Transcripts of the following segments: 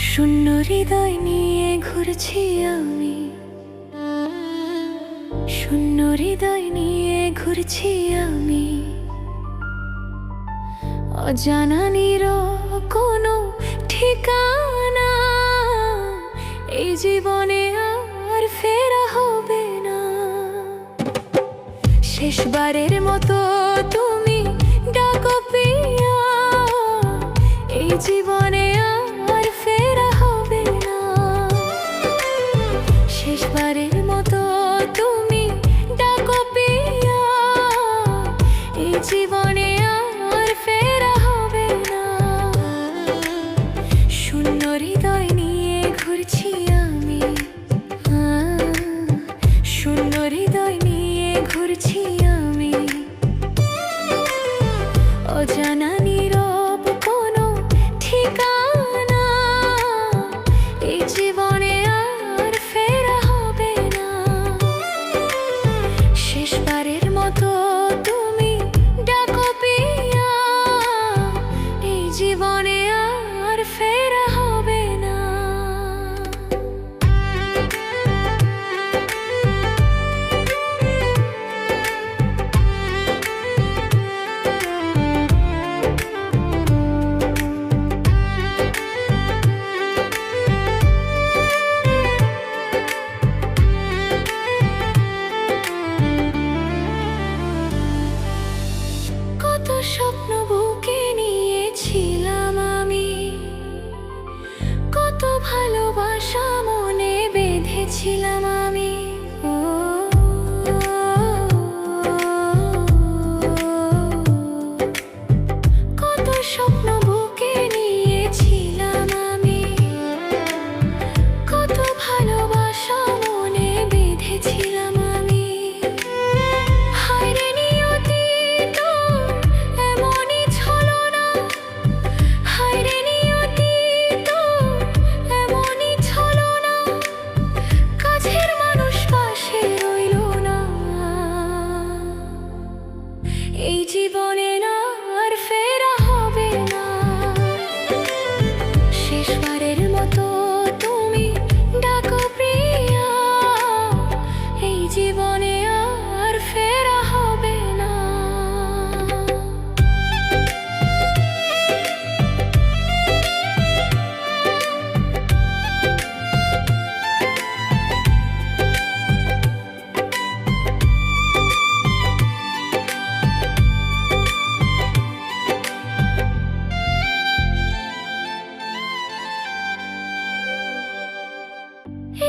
শূন্য হৃদয় নিয়ে ঘুরছি আমি, শূন্য হৃদয় নিয়ে ঘুরছি আমি। অজানা নীরব কোনো ঠিকানা এই জীবনে আর ফেরা হবে না। শেষবারের মতো তুমি ডাকো প্রিয়া, এই জীবনে আর ফেরা হবে না। শেষবারের মতো তুমি ডাকো প্রিয়া, এই জীবনে আর ফেরা হবে না। শূন্য হৃদয় নিয়ে ঘুরছি আমি, শূন্য হৃদয় নিয়ে ঘুরছি আমি। অজানা নীরব কোনো ঠিকানা এই জীবনে আর ফেরা হবে না। শেষবারের মতো তুমি ডাকো প্রিয়া, এই জীবনে আর ফেরা হবে না। কত স্বপ্ন বুকে নিয়েছিলাম আমি, কত ভালোবাসা মনে বেঁধেছিলাম আমি। ও কত স্বপ্ন বুকে নিয়েছিলাম আমি, কত ভালোবাসা মনে বেঁধেছিলাম আমি। হায়রে নিয়তি তোর এমনই ছলনা, হায়রে নিয়তি তোর এমনই ছলনা। কাছের মানুষ পাশে রইল না, এই জীবনে না আর ফেরা হবে না। শেষবারের মতো তুমি ডাকো প্রিয়া, এই জীবনে আর ফেরা হবে না।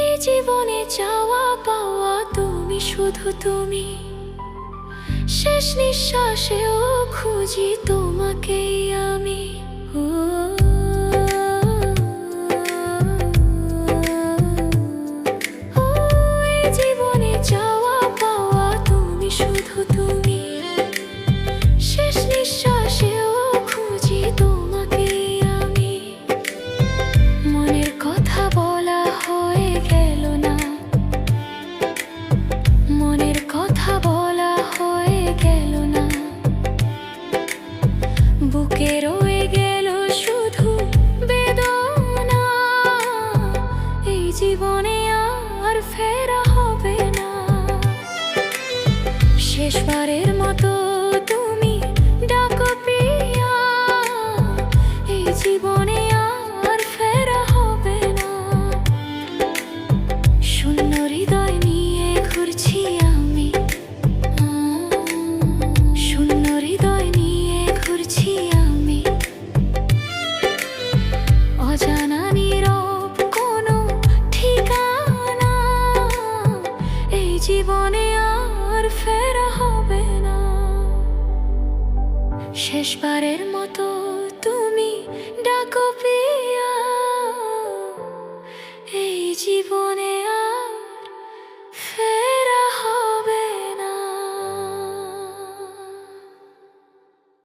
এই জীবনে চাওয়া পাওয়া তুমি, শুধু তুমি। শেষ নিঃশ্বাসেও খুঁজি তোমাকেই আমি। ও ও, এই জীবনে চাওয়া পাওয়া তুমি, শুধু তুমি। শেষ নিঃশ্বাসেও খুঁজি তোমাকেই আমি। মনের কথা বলা হয়ে গেল না, মনের কথা বলা হয়ে গেল না। বুকে রয়ে গেল শুধু বেদনা, এই জীবনে আর ফেরা হবে না। শেষবারের মতো তুমি ডাকো প্রিয়া, এই জীবনে আর ফেরা হবে না। শূন্য হৃদয় নিয়ে ঘুরছি আমি, শূন্য হৃদয় নিয়ে ঘুরছি আমি। অজানা নীরব কোনো ঠিকানা এই জীবনে আর ফেরা হবে না। শেষবারের মতো তুমি ডাকো প্রিয়া,